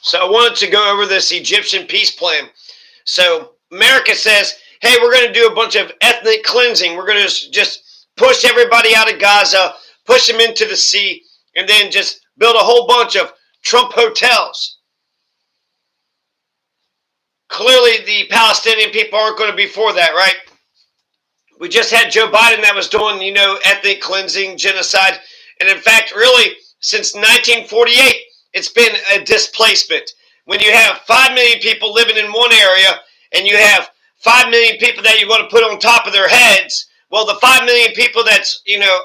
So I wanted to go over this Egyptian peace plan. So America says, hey, we're going to do a bunch of ethnic cleansing. We're going to just push everybody out of Gaza, push them into the sea, and then just build a whole bunch of Trump hotels. Clearly, the Palestinian people aren't going to be for that, right? We just had Joe Biden that was doing, ethnic cleansing, genocide. And in fact, really, since 1948, it's been a displacement. When you have 5 million people living in one area and you have 5 million people that you want to put on top of their heads, well, the 5 million people that's,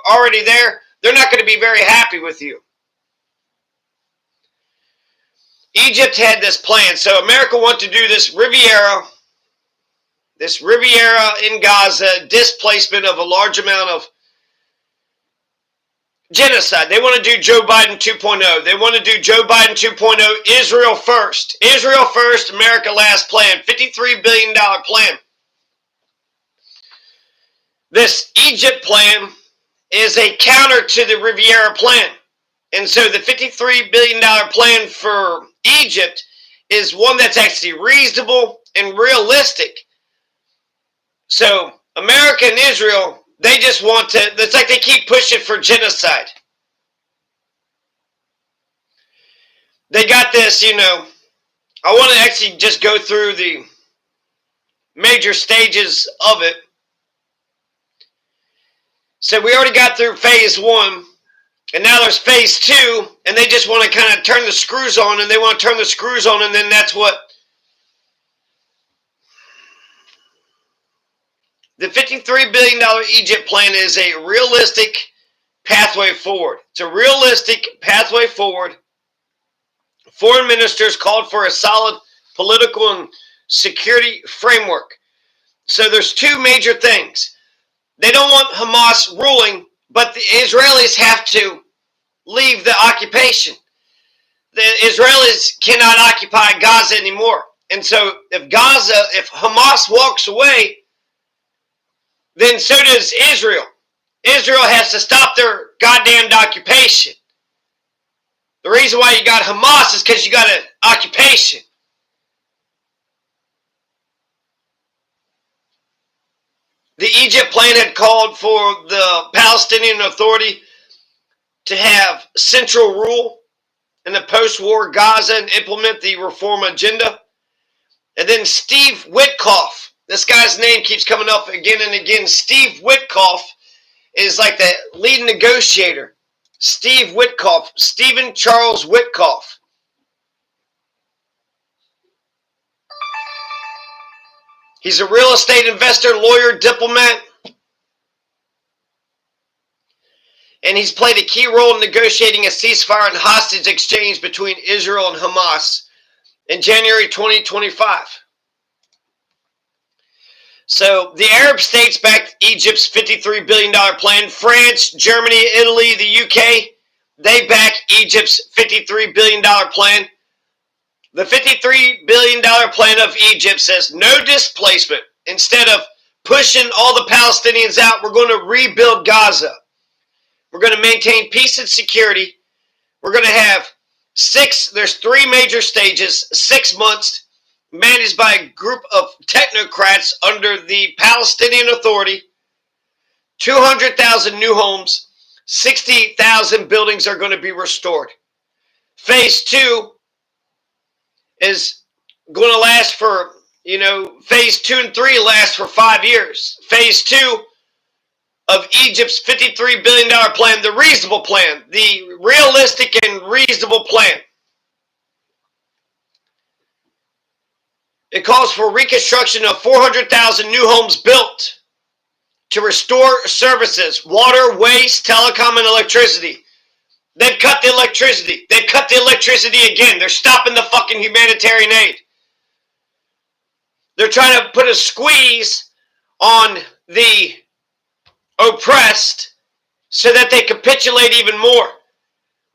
already there, they're not going to be very happy with you. Egypt had this plan. So America wanted to do this Riviera in Gaza, displacement of a large amount of genocide. They want to do Joe Biden 2.0. They want to do Joe Biden 2.0, Israel first. Israel first, America last plan. $53 billion plan. This Egypt plan is a counter to the Riviera plan. And so the $53 billion plan for Egypt is one that's actually reasonable and realistic. So America and Israel, they just want to, it's like they keep pushing for genocide. They got this, I want to actually just go through the major stages of it. So we already got through phase 1, and now there's phase 2, and they just want to kind of turn the screws on, and they want to turn the screws on, and then that's what the $53 billion Egypt plan is, a realistic pathway forward. It's a realistic pathway forward. Foreign ministers called for a solid political and security framework. So there's two major things. They don't want Hamas ruling, but the Israelis have to leave the occupation. The Israelis cannot occupy Gaza anymore. And so if Hamas walks away, then so does Israel. Israel has to stop their goddamn occupation. The reason why you got Hamas is because you got an occupation. The Egypt plan had called for the Palestinian Authority to have central rule in the post-war Gaza and implement the reform agenda. And then Steve Witkoff, this guy's name keeps coming up again and again. Steve Witkoff is like the lead negotiator. Steve Witkoff, Stephen Charles Witkoff. He's a real estate investor, lawyer, diplomat. And he's played a key role in negotiating a ceasefire and hostage exchange between Israel and Hamas in January 2025. So the Arab states backed Egypt's $53 billion plan. France, Germany, Italy, the UK, they back Egypt's $53 billion plan. The $53 billion plan of Egypt says no displacement. Instead of pushing all the Palestinians out, we're going to rebuild Gaza. We're going to maintain peace and security. We're going to have there's 3 major stages, 6 months, managed by a group of technocrats under the Palestinian Authority. 200,000 new homes, 60,000 buildings are going to be restored. Phase 2 is going to last for, phase 2 and 3 last for 5 years. Phase 2 of Egypt's $53 billion plan, the reasonable plan, the realistic and reasonable plan. It calls for reconstruction of 400,000 new homes built to restore services, water, waste, telecom, and electricity. They've cut the electricity. They've cut the electricity again. They're stopping the fucking humanitarian aid. They're trying to put a squeeze on the oppressed so that they capitulate even more.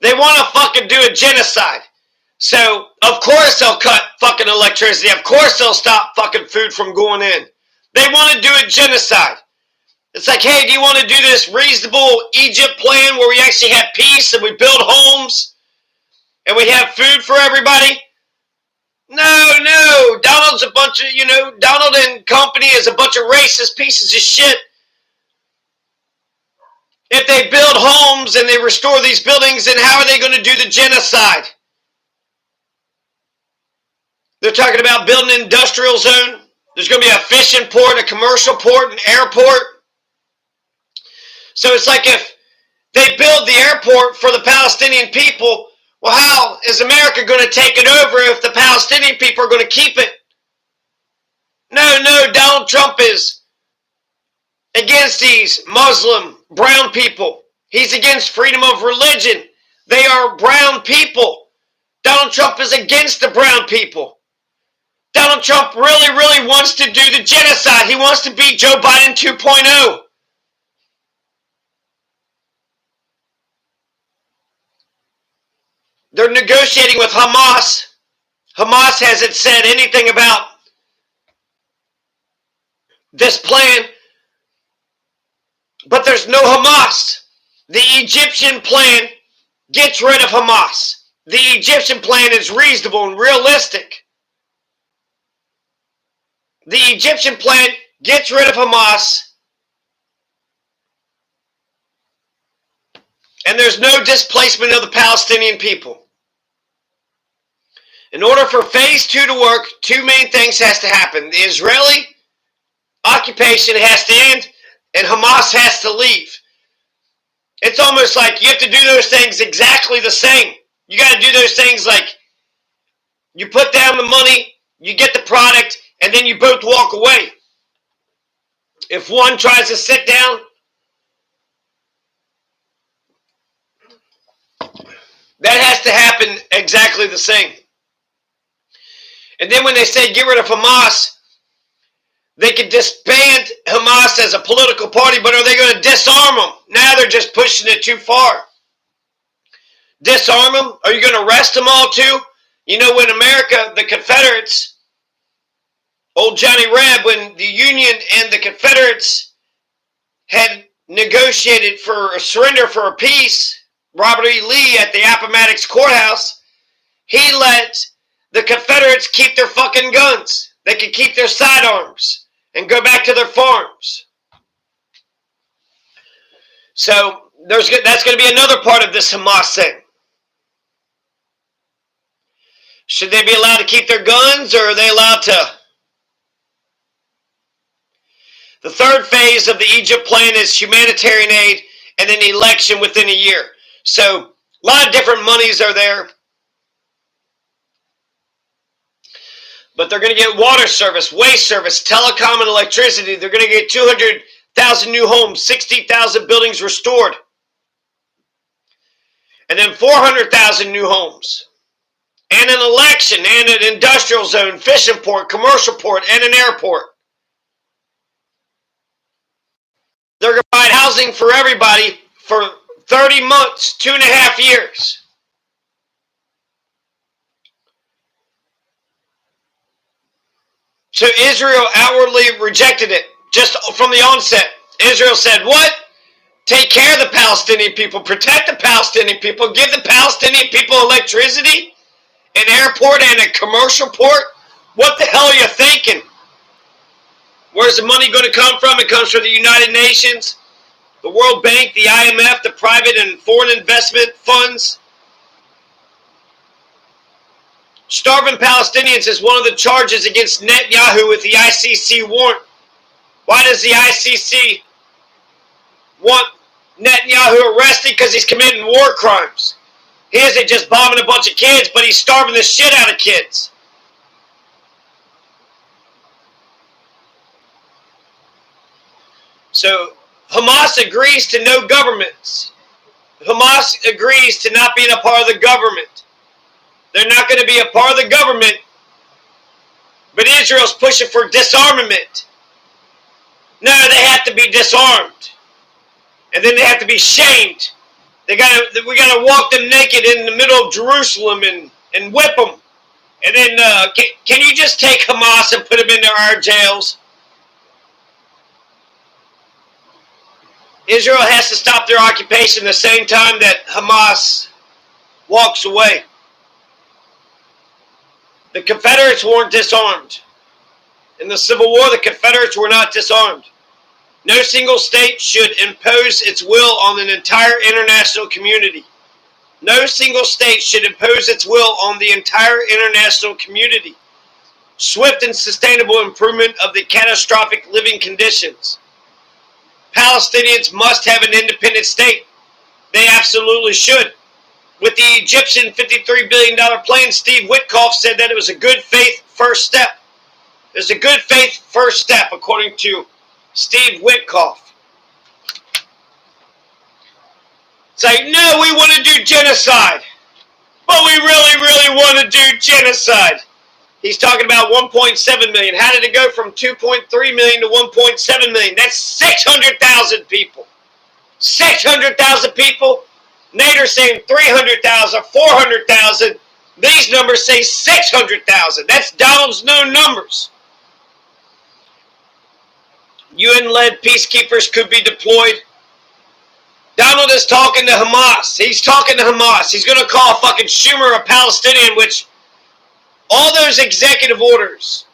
They want to fucking do a genocide. So, of course they'll cut fucking electricity. Of course they'll stop fucking food from going in. They want to do a genocide. It's like, hey, do you want to do this reasonable Egypt plan where we actually have peace and we build homes and we have food for everybody? No. Donald's a bunch of, Donald and company is a bunch of racist pieces of shit. If they build homes and they restore these buildings, then how are they going to do the genocide? They're talking about building an industrial zone. There's going to be a fishing port, a commercial port, an airport. So it's like if they build the airport for the Palestinian people, well, how is America going to take it over if the Palestinian people are going to keep it? No, Donald Trump is against these Muslim brown people. He's against freedom of religion. They are brown people. Donald Trump is against the brown people. Donald Trump really wants to do the genocide. He wants to be Joe Biden 2.0. They're negotiating with Hamas. Hamas hasn't said anything about this plan, but there's no Hamas. The Egyptian plan gets rid of Hamas. The Egyptian plan is reasonable and realistic. The Egyptian plan gets rid of Hamas, and there's no displacement of the Palestinian people. In order for phase 2 to work, two main things has to happen. The Israeli occupation has to end, and Hamas has to leave. It's almost like you have to do those things exactly the same. You got to do those things like you put down the money, you get the product, and then you both walk away. If one tries to sit down, that has to happen exactly the same. And then when they say get rid of Hamas, they could disband Hamas as a political party, but are they going to disarm them? Now they're just pushing it too far. Disarm them? Are you going to arrest them all too? You know, when America, the Confederates, old Johnny Reb, when the Union and the Confederates had negotiated for a surrender for a peace, Robert E. Lee at the Appomattox Courthouse, he let the Confederates keep their fucking guns. They could keep their sidearms and go back to their farms. So that's going to be another part of this Hamas thing. Should they be allowed to keep their guns, or are they allowed to? The third phase of the Egypt plan is humanitarian aid and an election within a year. So a lot of different monies are there. But they're going to get water service, waste service, telecom, and electricity. They're going to get 200,000 new homes, 60,000 buildings restored. And then 400,000 new homes. And an election, and an industrial zone, fishing port, commercial port, and an airport. They're going to provide housing for everybody for 30 months, 2.5 years. So Israel outwardly rejected it just from the onset. Israel said, what? Take care of the Palestinian people, protect the Palestinian people, give the Palestinian people electricity, an airport, and a commercial port? What the hell are you thinking? Where's the money going to come from? It comes from the United Nations, the World Bank, the IMF, the private and foreign investment funds. Starving Palestinians is one of the charges against Netanyahu with the ICC warrant. Why does the ICC want Netanyahu arrested? Because he's committing war crimes. He isn't just bombing a bunch of kids, but he's starving the shit out of kids. So Hamas agrees to no governments. Hamas agrees to not being a part of the government. They're not going to be a part of the government, but Israel's pushing for disarmament. No, they have to be disarmed. And then they have to be shamed. We got to walk them naked in the middle of Jerusalem and whip them. And then, can you just take Hamas and put them into our jails? Israel has to stop their occupation the same time that Hamas walks away. The Confederates weren't disarmed. In the Civil War, the Confederates were not disarmed. No single state should impose its will on an entire international community. No single state should impose its will on the entire international community. Swift and sustainable improvement of the catastrophic living conditions. Palestinians must have an independent state. They absolutely should. With the Egyptian $53 billion plan, Steve Witkoff said that it was a good faith first step. There's a good faith first step, according to Steve Witkoff. It's like, no, we want to do genocide. But we really, really want to do genocide. He's talking about 1.7 million. How did it go from 2.3 million to 1.7 million? That's 600,000 people. 600,000 people. Nader's saying 300,000, 400,000. These numbers say 600,000. That's Donald's known numbers. UN-led peacekeepers could be deployed. Donald is talking to Hamas. He's talking to Hamas. He's going to call fucking Schumer a Palestinian, which all those executive orders,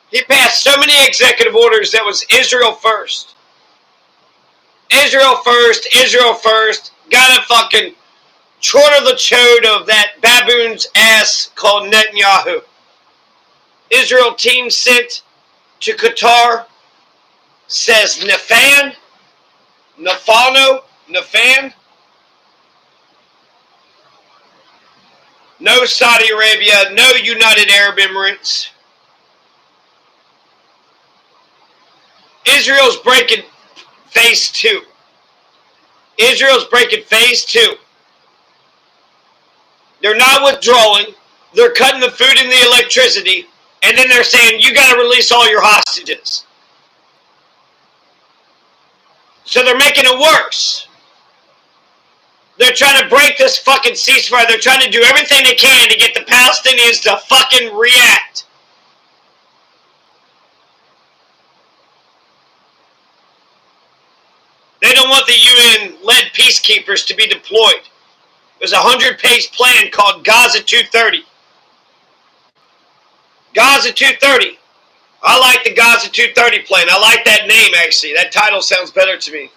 he passed so many executive orders that was Israel first. Israel first, Israel first. Gotta fucking chortle the chode of that baboon's ass called Netanyahu. Israel team sent to Qatar says Nafan, Nafan. No Saudi Arabia, no United Arab Emirates. Israel's breaking phase 2. Israel's breaking phase 2. They're not withdrawing. They're cutting the food and the electricity. And then they're saying, you got to release all your hostages. So they're making it worse. They're trying to break this fucking ceasefire. They're trying to do everything they can to get the Palestinians to fucking react. They don't want the UN-led peacekeepers to be deployed. There's a 100-page plan called Gaza 230. Gaza 230. I like the Gaza 230 plan. I like that name, actually. That title sounds better to me.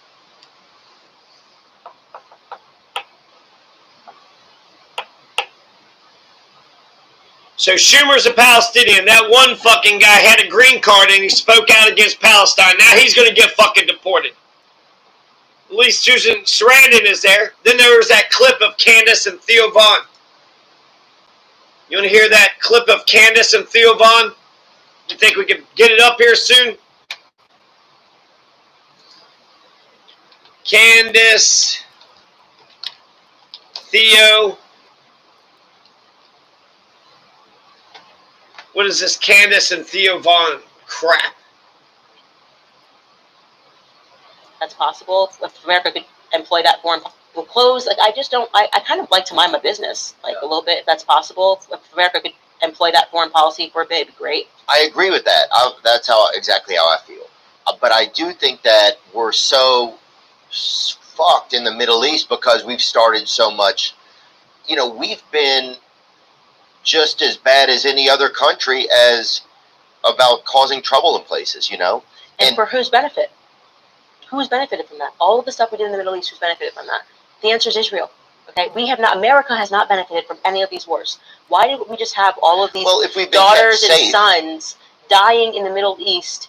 So Schumer's a Palestinian. That one fucking guy had a green card and he spoke out against Palestine. Now he's going to get fucking deported. At least Susan Sarandon is there. Then there was that clip of Candace and Theo Vaughn. You want to hear that clip of Candace and Theo Vaughn? You think we could get it up here soon? Candace, Theo. What is this Candace and Theo Vaughn crap? That's possible. If America could employ that foreign, we'll close. Like I just don't. I kind of like to mind my business, like a little bit. If that's possible. If America could employ that foreign policy for a bit, it'd be great. I agree with that. That's exactly how I feel. But I do think that we're so fucked in the Middle East because we've started so much. You know, we've been just as bad as any other country as about causing trouble in places. You know, and for whose benefit? Who's benefited from that? All of the stuff we did in the Middle East, who's benefited from that? The answer is Israel. Okay, we have not. America has not benefited from any of these wars. Why did we just have all of these daughters and sons dying in the Middle East?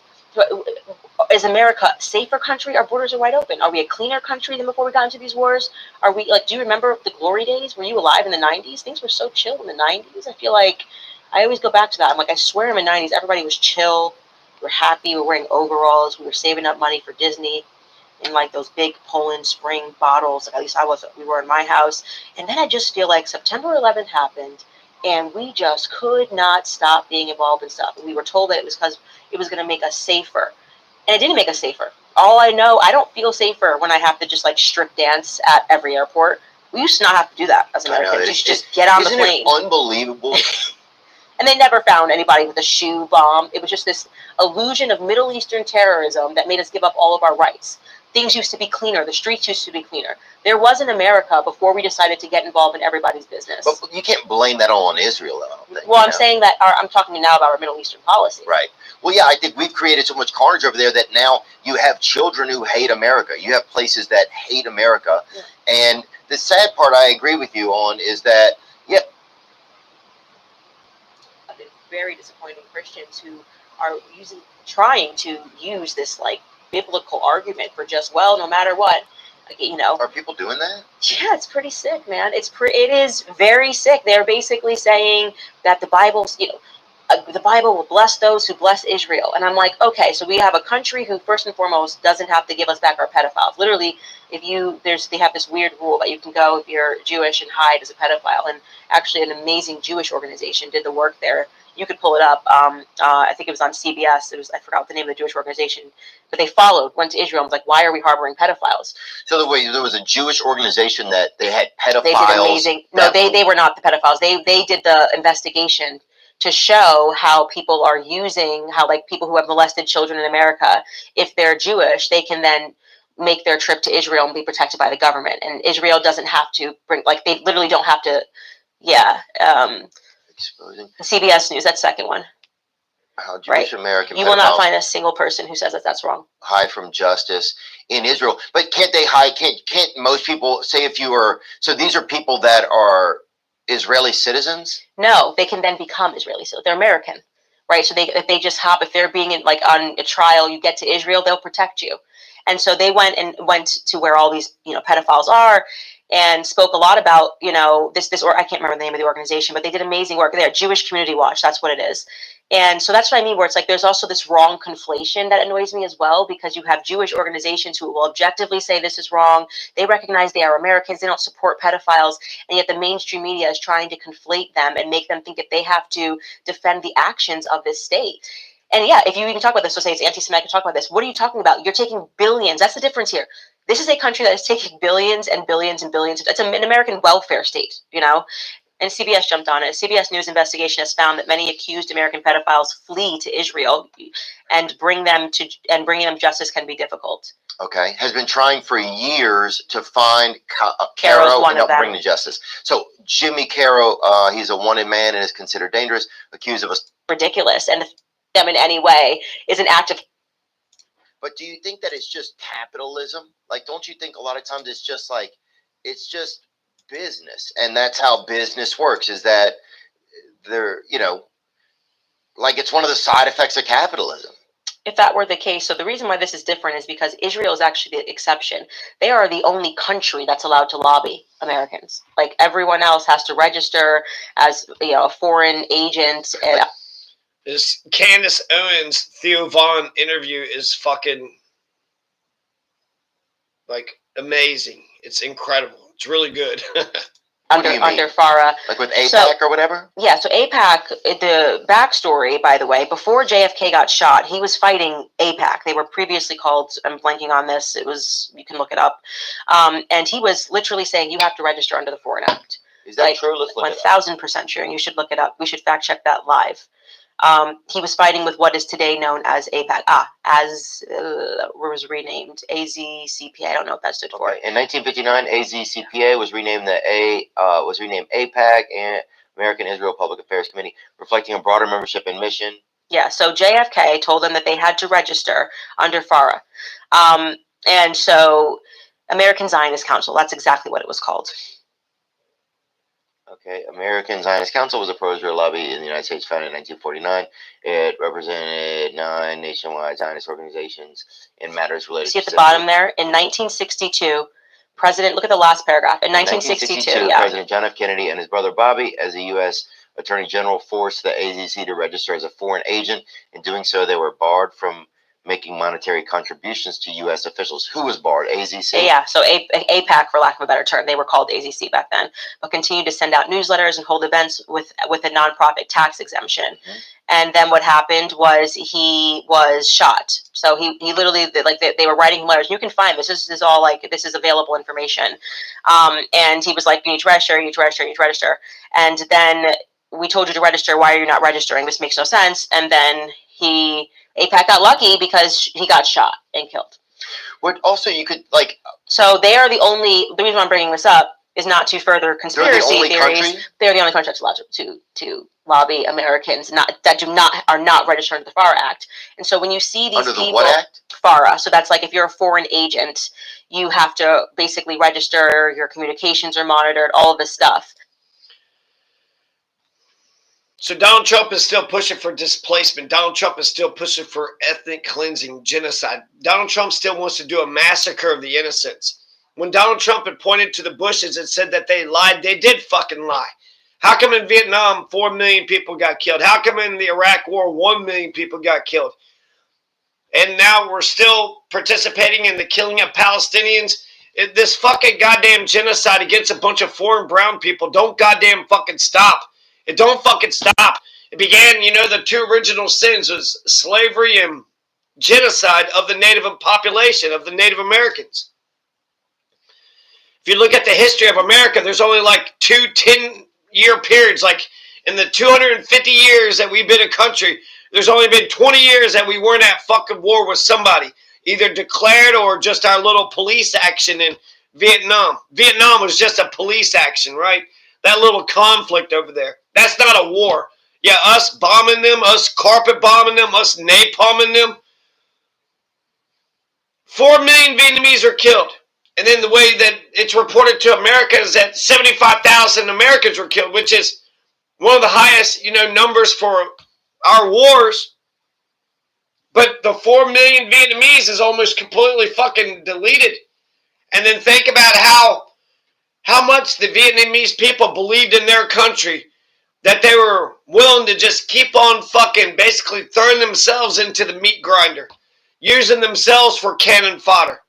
Is America a safer country? Our borders are wide open. Are we a cleaner country than before we got into these wars? Are we like? Do you remember the glory days? Were you alive in the '90s? Things were so chill in the '90s. I feel like I always go back to that. I'm like, I swear in the '90s, everybody was chill. We were happy. We were wearing overalls. We were saving up money for Disney. In like those big Poland Spring bottles, like at least we were in my house. And then I just feel like September 11th happened and we just could not stop being involved in stuff. And we were told that it was because it was going to make us safer. And it didn't make us safer. All I know, I don't feel safer when I have to just like strip dance at every airport. We used to not have to do that as Americans. Just get on the plane. Isn't it unbelievable? And And they never found anybody with a shoe bomb. It was just this illusion of Middle Eastern terrorism that made us give up all of our rights. Things used to be cleaner. The streets used to be cleaner. There was an America before we decided to get involved in everybody's business. But you can't blame that all on Israel, I don't think. Well, I'm saying that I'm talking now about our Middle Eastern policy. Right. Well, yeah, I think we've created so much carnage over there that now you have children who hate America. You have places that hate America. Yeah. And the sad part I agree with you on is that, yeah. I've been very disappointing Christians who are trying to use this like biblical argument for just, well, no matter what, you know. Are people doing that? Yeah, it's pretty sick, man. It is very sick. They're basically saying that the Bible's, you know, the Bible will bless those who bless Israel. And I'm like, okay, so we have a country who first and foremost doesn't have to give us back our pedophiles. Literally, they have this weird rule that you can go if you're Jewish and hide as a pedophile. And actually an amazing Jewish organization did the work there. You could pull it up. I think it was on CBS. I forgot the name of the Jewish organization, but they went to Israel and was like, why are we harboring pedophiles? So there was a Jewish organization that they had pedophiles. They did amazing. No, they were not the pedophiles. They did the investigation to show how people are like people who have molested children in America, if they're Jewish, they can then make their trip to Israel and be protected by the government. And Israel doesn't have to they literally don't have to, Exposing. CBS News, that second one. How Jewish American You will not find a single person who says that that's wrong. Hide from justice in Israel. But can't they hide? Can't most people say so these are people that are Israeli citizens? No, they can then become Israeli citizens. They're American, right? So if they're being on a trial, you get to Israel, they'll protect you. And so they went to where all these, pedophiles are, and spoke a lot about, or I can't remember the name of the organization, but they did amazing work there. Jewish Community Watch, that's what it is. And so that's what I mean, where it's like there's also this wrong conflation that annoys me as well, because you have Jewish organizations who will objectively say this is wrong. They recognize they are Americans. They don't support pedophiles. And yet the mainstream media is trying to conflate them and make them think that they have to defend the actions of this state. And yeah, if you even talk about this, so say it's anti-Semitic, talk about this. What are you talking about? You're taking billions. That's the difference here. This is a country that is taking billions and billions and billions. It's an American welfare state, And CBS jumped on it. A CBS News investigation has found that many accused American pedophiles flee to Israel, and bringing them justice can be difficult. Okay, has been trying for years to find Caro and help bring to justice. So Jimmy Caro, he's a wanted man and is considered dangerous, accused of ridiculous, and them in any way is an act of. But do you think that it's just capitalism? Like, don't you think a lot of times it's just business, and that's how business works, is that they're, it's one of the side effects of capitalism. If that were the case, so the reason why this is different is because Israel is actually the exception. They are the only country that's allowed to lobby Americans. Like, everyone else has to register as a foreign agent. And this Candace Owens Theo Vaughn interview is fucking amazing. It's incredible. It's really good. under Farah. Like with AIPAC or whatever? Yeah, so AIPAC, the backstory, by the way, before JFK got shot, he was fighting AIPAC. They were previously called, I'm blanking on this, you can look it up. And he was literally saying, you have to register under the Foreign Act. Is that true? Let's look it up. 1000% true, and you should look it up. We should fact check that live. He was fighting with what is today known as AIPAC. Was renamed AZCPA. I don't know what that stood for. In 1959, AZCPA was renamed AIPAC and American Israel Public Affairs Committee, reflecting a broader membership and mission. Yeah, so JFK told them that they had to register under FARA. And so American Zionist Council, that's exactly what it was called. Okay, American Zionist Council was a pro-Israel lobby in the United States, founded in 1949. It represented 9 nationwide Zionist organizations in matters related to... See at the bottom there? In 1962, look at the last paragraph. In 1962, President John F. Kennedy and his brother Bobby, as the U.S. Attorney General, forced the AZC to register as a foreign agent. In doing so, they were barred from making monetary contributions to U.S. officials. Who was barred? AZC? Yeah, so AIPAC, for lack of a better term. They were called AZC back then, but continued to send out newsletters and hold events with a nonprofit tax exemption. Mm-hmm. And then what happened was he was shot. So he literally, they were writing him letters. You can find this. This is all this is available information. And he was like, you need to register, you need to register, you need to register. And then we told you to register. Why are you not registering? This makes no sense. And then AIPAC got lucky because he got shot and killed. But also, you could So they are the reason I'm bringing this up is not to further conspiracy theories. Country? They're the only country that's allowed to lobby Americans are not registered under the FARA Act. And so when you see these under the people, what act? FARA, so that's like if you're a foreign agent, you have to basically register, your communications are monitored, all of this stuff. So Donald Trump is still pushing for displacement. Donald Trump is still pushing for ethnic cleansing, genocide. Donald Trump still wants to do a massacre of the innocents. When Donald Trump had pointed to the Bushes and said that they lied, they did fucking lie. How come in Vietnam 4 million people got killed? How come in the Iraq War 1 million people got killed? And now we're still participating in the killing of Palestinians? This fucking goddamn genocide against a bunch of foreign brown people don't goddamn fucking stop. It don't fucking stop. It began, the two original sins was slavery and genocide of the native population, of the Native Americans. If you look at the history of America, there's only like 2 10-year periods. Like in the 250 years that we've been a country, there's only been 20 years that we weren't at fucking war with somebody, either declared or just our little police action in Vietnam. Vietnam was just a police action, right? That little conflict over there. That's not a war. Yeah, us bombing them, us carpet bombing them, us napalming them. 4 million Vietnamese are killed. And then the way that it's reported to America is that 75,000 Americans were killed, which is one of the highest, numbers for our wars. But the 4 million Vietnamese is almost completely fucking deleted. And then think about how much the Vietnamese people believed in their country, that they were willing to just keep on fucking basically throwing themselves into the meat grinder, using themselves for cannon fodder.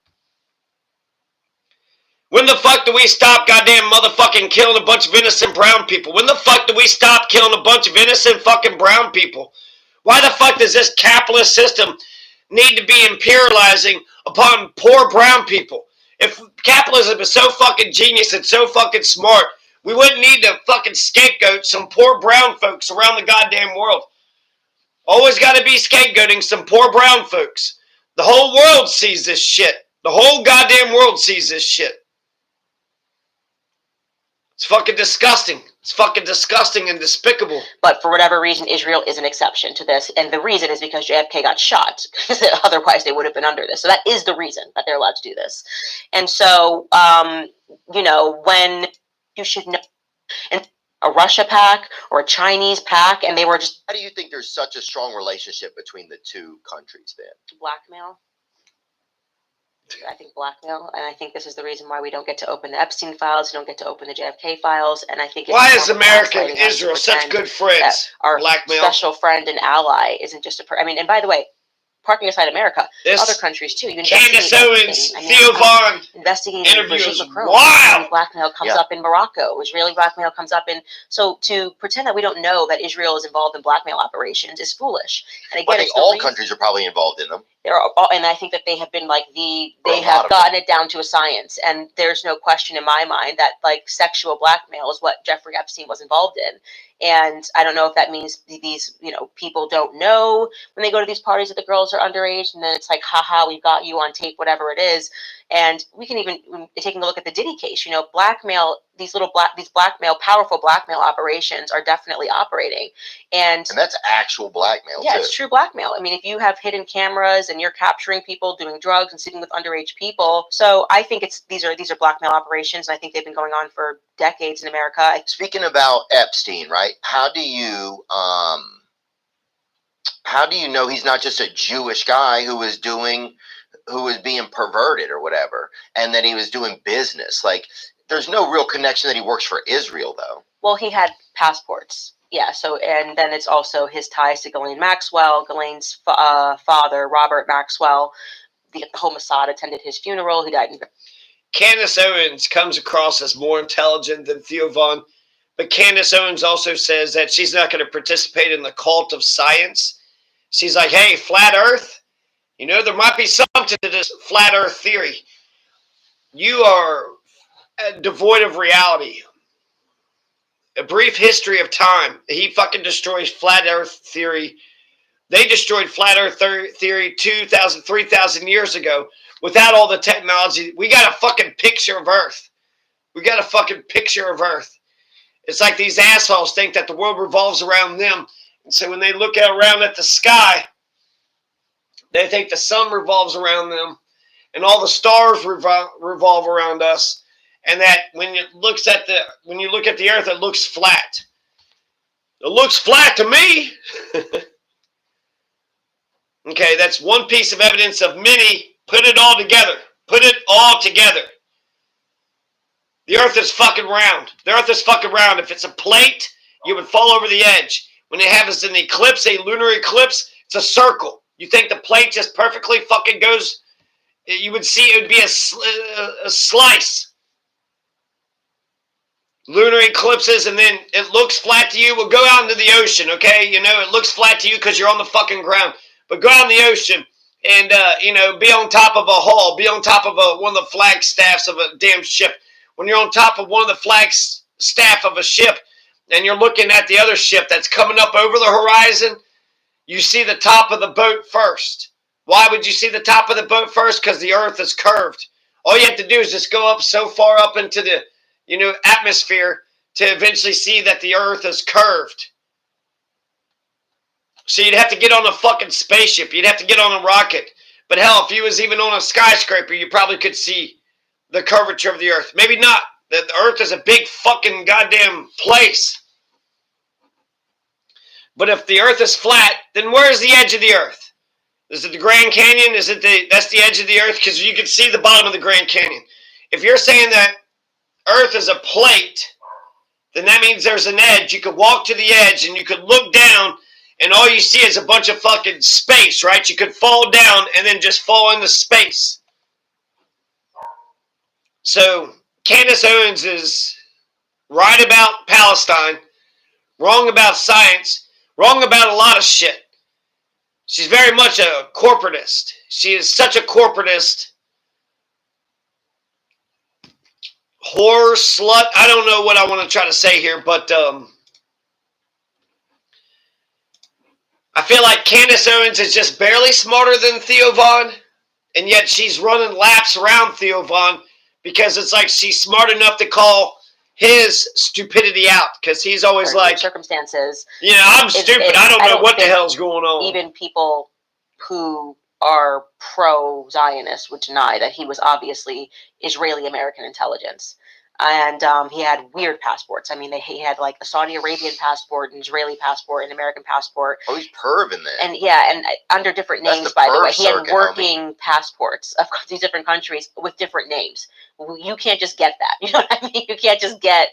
When the fuck do we stop goddamn motherfucking killing a bunch of innocent brown people? When the fuck do we stop killing a bunch of innocent fucking brown people? Why the fuck does this capitalist system need to be imperializing upon poor brown people? If capitalism is so fucking genius and so fucking smart, we wouldn't need to fucking scapegoat some poor brown folks around the goddamn world. Always got to be scapegoating some poor brown folks. The whole world sees this shit. The whole goddamn world sees this shit. It's fucking disgusting. It's fucking disgusting and despicable. But for whatever reason, Israel is an exception to this. And the reason is because JFK got shot. Otherwise, they would have been under this. So that is the reason that they're allowed to do this. And so, when you should know, and a Russia PAC or a Chinese PAC, and they were just... How do you think there's such a strong relationship between the two countries then? Blackmail. I think blackmail, and I think this is the reason why we don't get to open the Epstein files, we don't get to open the JFK files, and I think... Why is America and Israel such good friends? Our blackmail. Special friend and ally isn't just and by the way, parking aside America, other countries too. You Candace Owens, Theo Vaughn investigating interviews Brigitte Macron. wild. Blackmail comes up in Morocco. Israeli blackmail comes up in... So to pretend that we don't know that Israel is involved in blackmail operations is foolish. And again, I think all countries are probably involved in them. And I think that they have been they have gotten it down to a science, and there's no question in my mind that sexual blackmail is what Jeffrey Epstein was involved in. And I don't know if that means these people don't know when they go to these parties that the girls are underage, and then it's like, haha, we got you on tape, whatever it is. And we can even, taking a look at the Diddy case, blackmail, these powerful blackmail operations are definitely operating. And that's actual blackmail. Yeah, too. It's true blackmail. I mean, if you have hidden cameras and you're capturing people doing drugs and sleeping with underage people. So I think these are blackmail operations, and I think they've been going on for decades in America. Speaking about Epstein, right? How do you know he's not just a Jewish guy who was being perverted or whatever, and that he was doing business? There's no real connection that he works for Israel, though. Well, he had passports. Yeah, so, and then it's also his ties to Ghislaine Maxwell. Ghislaine's father, Robert Maxwell, the whole Mossad attended his funeral. He died in... Candace Owens comes across as more intelligent than Theo Vaughn, but Candace Owens also says that she's not going to participate in the cult of science. She's like, hey, flat Earth, there might be something to this flat Earth theory. You are devoid of reality. A Brief History of Time. He fucking destroys flat Earth theory. They destroyed flat Earth theory 2,000, 3,000 years ago without all the technology. We got a fucking picture of Earth. We got a fucking picture of Earth. It's like these assholes think that the world revolves around them. And so when they look out around at the sky, they think the sun revolves around them and all the stars revolve around us. And that when you look at the Earth, it looks flat. It looks flat to me. Okay, that's one piece of evidence of many. Put it all together. Put it all together. The Earth is fucking round. The Earth is fucking round. If it's a plate, you would fall over the edge. When they have us an eclipse, a lunar eclipse, it's a circle. You think the plate just perfectly fucking goes, you would see it would be a slice. Lunar eclipses, and then it looks flat to you. Well, go out into the ocean, okay? You know, it looks flat to you because you're on the fucking ground. But go out in the ocean and, be on top of a hull. Be on top of one of the flag staffs of a damn ship. When you're on top of one of the flag staff of a ship and you're looking at the other ship that's coming up over the horizon, you see the top of the boat first. Why would you see the top of the boat first? Because the Earth is curved. All you have to do is just go up so far up into the, atmosphere to eventually see that the Earth is curved. So you'd have to get on a fucking spaceship. You'd have to get on a rocket. But hell, if you was even on a skyscraper, you probably could see the curvature of the Earth. Maybe not. The Earth is a big fucking goddamn place. But if the Earth is flat, then where's the edge of the Earth? Is it the Grand Canyon? That's the edge of the Earth? Because you can see the bottom of the Grand Canyon. If you're saying that Earth is a plate, then that means there's an edge. You could walk to the edge and you could look down and all you see is a bunch of fucking space, right? You could fall down and then just fall into space. So Candace Owens is right about Palestine, wrong about science, wrong about a lot of shit. She's very much a corporatist. She is such a corporatist. Whore, slut, I don't know what I want to try to say here, but I feel like Candace Owens is just barely smarter than Theo Von, and yet she's running laps around Theo Von because it's like she's smart enough to call his stupidity out because he's always like, circumstances. I'm stupid. I don't know what the hell's going on. Even people who are pro-Zionist would deny that he was obviously Israeli-American intelligence. And he had weird passports. I mean, he had like a Saudi Arabian passport, an Israeli passport, an American passport. Oh, he's perving there. And and under different names, by the way. He had working passports of these different countries with different names. You can't just get that. You know what I mean? You can't just get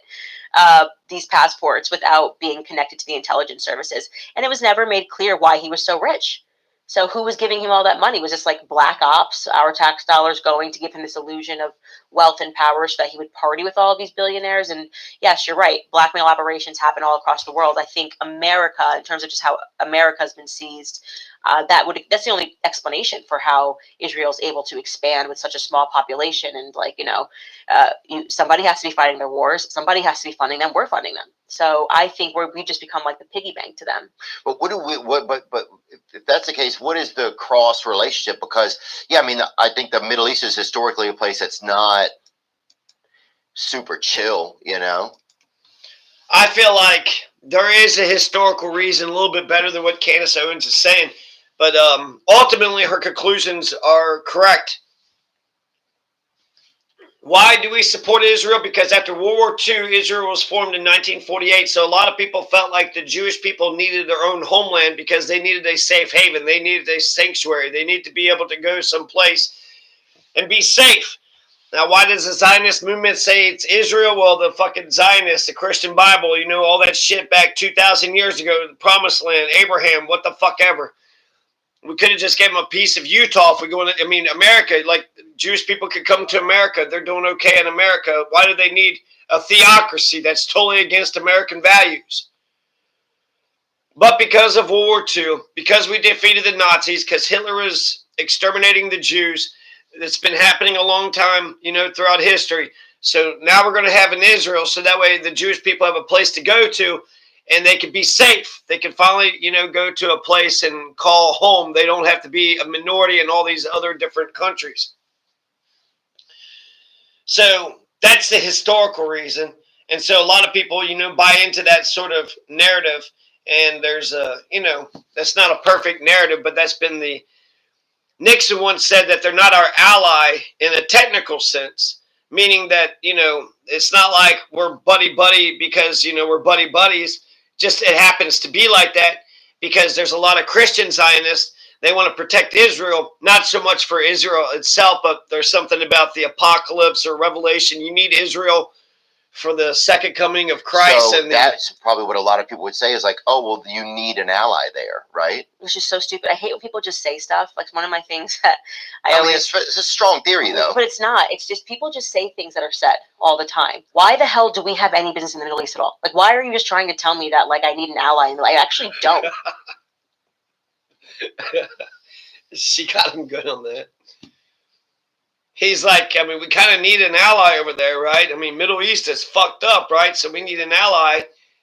these passports without being connected to the intelligence services. And it was never made clear why he was so rich. So who was giving him all that money? Was this like black ops, our tax dollars going to give him this illusion of wealth and power so that he would party with all of these billionaires? And yes, you're right. Blackmail operations happen all across the world. I think America, in terms of just how America has been seized, that's the only explanation for how Israel is able to expand with such a small population. And somebody has to be fighting their wars. Somebody has to be funding them. We're funding them. So I think we just become like the piggy bank to them. But but if that's the case, what is the cross relationship? Because I think the Middle East is historically a place that's not super chill, I feel like there is a historical reason, a little bit better than what Candace Owens is saying, but ultimately her conclusions are correct. Why do we support Israel? Because after World War II, Israel was formed in 1948, so a lot of people felt like the Jewish people needed their own homeland because they needed a safe haven. They needed a sanctuary. They needed to be able to go someplace and be safe. Now, why does the Zionist movement say it's Israel? Well, the fucking Zionists, the Christian Bible, all that shit back 2,000 years ago, the Promised Land, Abraham, what the fuck ever. We could have just gave them a piece of Utah if we go in. America, like Jewish people could come to America. They're doing okay in America. Why do they need a theocracy that's totally against American values? But because of World War II, because we defeated the Nazis, because Hitler was exterminating the Jews, it's been happening a long time, throughout history. So now we're going to have in Israel, so that way the Jewish people have a place to go to, and they can be safe. They can finally, go to a place and call home. They don't have to be a minority in all these other different countries. So that's the historical reason. And so a lot of people, buy into that sort of narrative. And there's that's not a perfect narrative, but that's been Nixon once said that they're not our ally in a technical sense, meaning that, it's not like we're buddy-buddy because, we're buddy-buddies. Just it happens to be like that because there's a lot of Christian Zionists. They want to protect Israel, not so much for Israel itself, but there's something about the apocalypse or Revelation. You need Israel for the second coming of Christ. So and that's probably what a lot of people would say is like, oh, well, you need an ally there, right? Which is so stupid. I hate when people just say stuff. Like one of my things that I always... It's a strong theory, though. But it's not. It's just people just say things that are said all the time. Why the hell do we have any business in the Middle East at all? Like, why are you just trying to tell me that, like, I need an ally? And I actually don't. She got him good on that. He's like, we kind of need an ally over there, right? Middle East is fucked up, right? So we need an ally.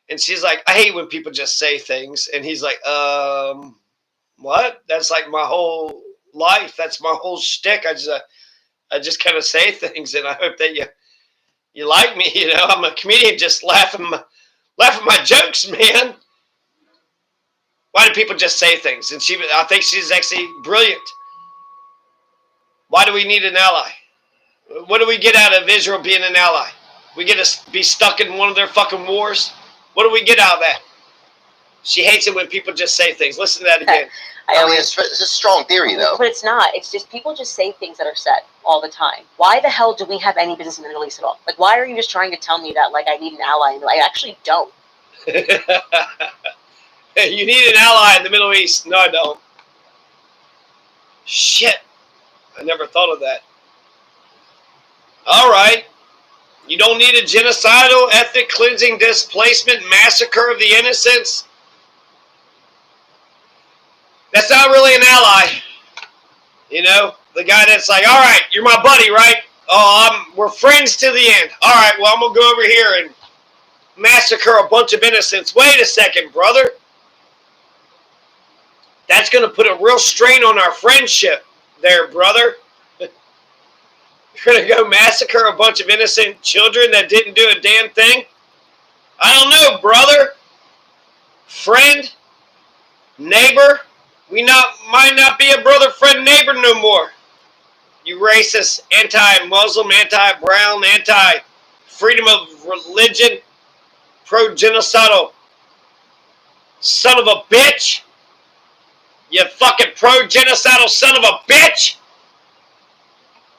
And she's like, I hate when people just say things. And he's like, what? That's like my whole life. That's my whole shtick. I just kind of say things, and I hope that you like me. I'm a comedian, just laughing my jokes, man. Why do people just say things? And I think she's actually brilliant. Why do we need an ally? What do we get out of Israel being an ally? We get to be stuck in one of their fucking wars? What do we get out of that? She hates it when people just say things. Listen to that again. It's a strong theory, though. But it's not. It's just people just say things that are said all the time. Why the hell do we have any business in the Middle East at all? Like, why are you just trying to tell me that, like, I need an ally? And I actually don't. You need an ally in the Middle East. No, I don't. Shit. I never thought of that. All right. You don't need a genocidal, ethnic cleansing, displacement, massacre of the innocents. That's not really an ally. The guy that's like, all right, you're my buddy, right? Oh, we're friends to the end. All right, well, I'm going to go over here and massacre a bunch of innocents. Wait a second, brother. That's going to put a real strain on our friendship there, brother. You're going to go massacre a bunch of innocent children that didn't do a damn thing? I don't know, brother. Friend? Neighbor? We might not be a brother, friend, neighbor no more. You racist, anti-Muslim, anti-brown, anti-freedom of religion, pro-genocidal son of a bitch. You fucking pro-genocidal son of a bitch.